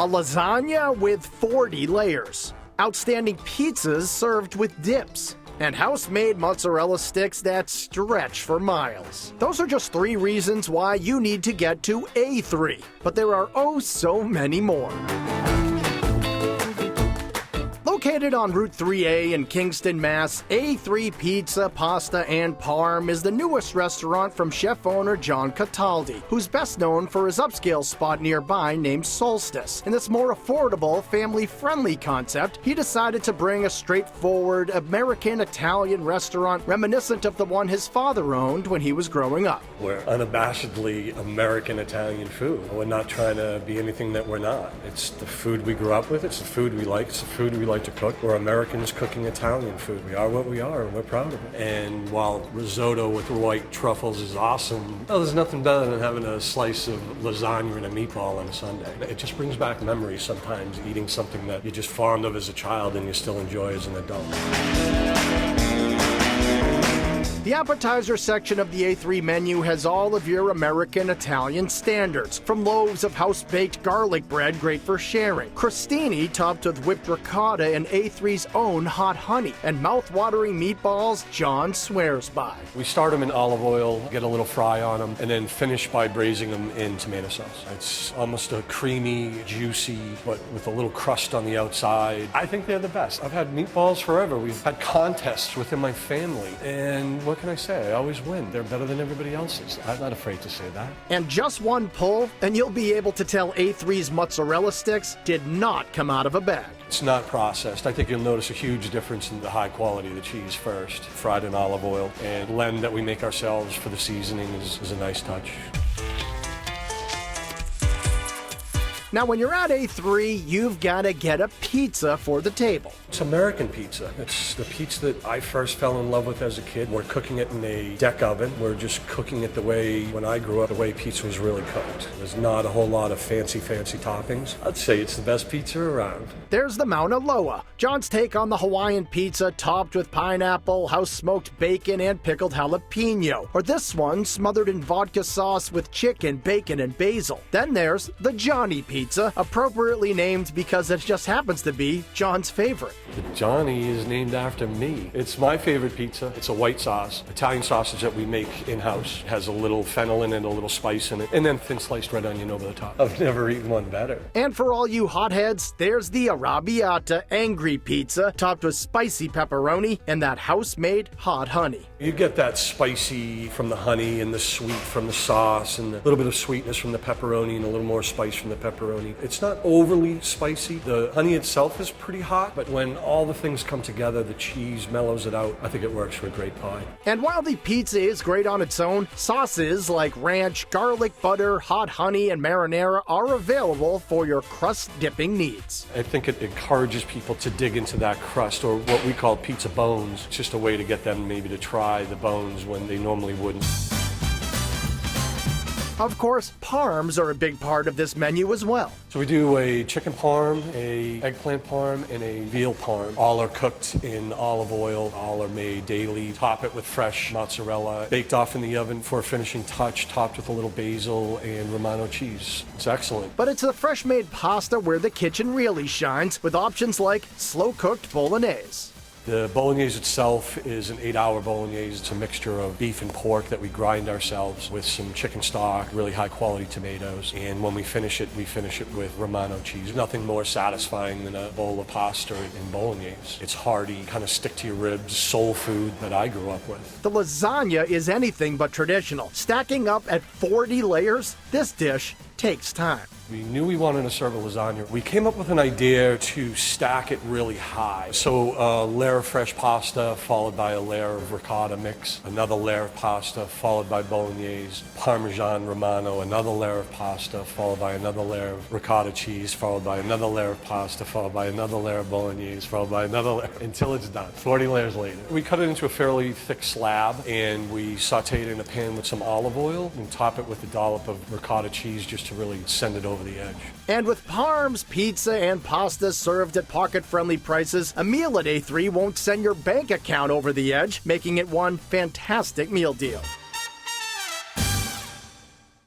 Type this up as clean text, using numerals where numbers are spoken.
A lasagna with 40 layers. Outstanding pizzas served with dips. And house-made mozzarella sticks that stretch for miles. Those are just 3 reasons why you need to get to A3. But there are oh so many more. Located on Route 3A in Kingston, Mass., A3 Pizza, Pasta, and Parm is the newest restaurant from chef-owner John Cataldi, who's best known for his upscale spot nearby named Solstice. In this more affordable, family-friendly concept, he decided to bring a straightforward American-Italian restaurant reminiscent of the one his father owned when he was growing up. We're unabashedly American-Italian food. We're not trying to be anything that we're not. It's the food we grew up with, it's the food we like, it's the food we like to cook. We're Americans cooking Italian food. We are what we are, and we're proud of it. And while risotto with white truffles is awesome, there's nothing better than having a slice of lasagna and a meatball on a Sunday. It just brings back memories sometimes, eating something that you're just fond of as a child and you still enjoy as an adult. The appetizer section of the A3 menu has all of your American-Italian standards, from loaves of house-baked garlic bread great for sharing, crostini topped with whipped ricotta and A3's own hot honey, and mouth-watering meatballs John swears by. We start them in olive oil, get a little fry on them, and then finish by braising them in tomato sauce. It's almost a creamy, juicy, but with a little crust on the outside. I think they're the best. I've had meatballs forever. We've had contests within my family, and what can I say? I always win. They're better than everybody else's. I'm not afraid to say that. And just one pull, and you'll be able to tell A3's mozzarella sticks did not come out of a bag. It's not processed. I think you'll notice a huge difference in the high quality of the cheese first, fried in olive oil. And blend that we make ourselves for the seasoning is a nice touch. Now, when you're at A3, you've got to get a pizza for the table. It's American pizza. It's the pizza that I first fell in love with as a kid. We're cooking it in a deck oven. We're just cooking it the way, when I grew up, the way pizza was really cooked. There's not a whole lot of fancy toppings. I'd say it's the best pizza around. There's the Mauna Loa, John's take on the Hawaiian pizza topped with pineapple, house-smoked bacon, and pickled jalapeno. Or this one smothered in vodka sauce with chicken, bacon, and basil. Then there's the Johnny pizza, appropriately named because it just happens to be John's favorite. The Johnny is named after me. It's my favorite pizza. It's a white sauce, Italian sausage that we make in-house. It has a little fennel in it, a little spice in it, and then thin sliced red onion over the top. I've never eaten one better. And for all you hotheads, there's the Arrabbiata Angry Pizza, topped with spicy pepperoni and that house-made hot honey. You get that spicy from the honey and the sweet from the sauce and a little bit of sweetness from the pepperoni and a little more spice from the pepperoni. It's not overly spicy. The honey itself is pretty hot, but when all the things come together, the cheese mellows it out. I think it works for a great pie. And while the pizza is great on its own, sauces like ranch, garlic butter, hot honey, and marinara are available for your crust dipping needs. I think it encourages people to dig into that crust, or what we call pizza bones. It's just a way to get them maybe to try the bones when they normally wouldn't. Of course, parms are a big part of this menu as well. So we do a chicken parm, a eggplant parm, and a veal parm. All are cooked in olive oil. All are made daily. Top it with fresh mozzarella, baked off in the oven for a finishing touch, topped with a little basil and Romano cheese. It's excellent. But it's the fresh-made pasta where the kitchen really shines, with options like slow-cooked Bolognese. The Bolognese itself is an 8-hour Bolognese. It's a mixture of beef and pork that we grind ourselves with some chicken stock, really high quality tomatoes. And when we finish it with Romano cheese. Nothing more satisfying than a bowl of pasta in Bolognese. It's hearty, kind of stick to your ribs, soul food that I grew up with. The lasagna is anything but traditional. Stacking up at 40 layers, this dish takes time. We knew we wanted to serve a lasagna. We came up with an idea to stack it really high. So a layer of fresh pasta followed by a layer of ricotta mix, another layer of pasta followed by Bolognese, Parmesan Romano, another layer of pasta followed by another layer of ricotta cheese, followed by another layer of pasta, followed by another layer of Bolognese, followed by another layer, until it's done, 40 layers later. We cut it into a fairly thick slab and we sauteed it in a pan with some olive oil and top it with a dollop of ricotta cheese just to really send it over the edge. And with Parms, pizza, and pasta served at pocket-friendly prices, a meal at A3 won't send your bank account over the edge, making it one fantastic meal deal.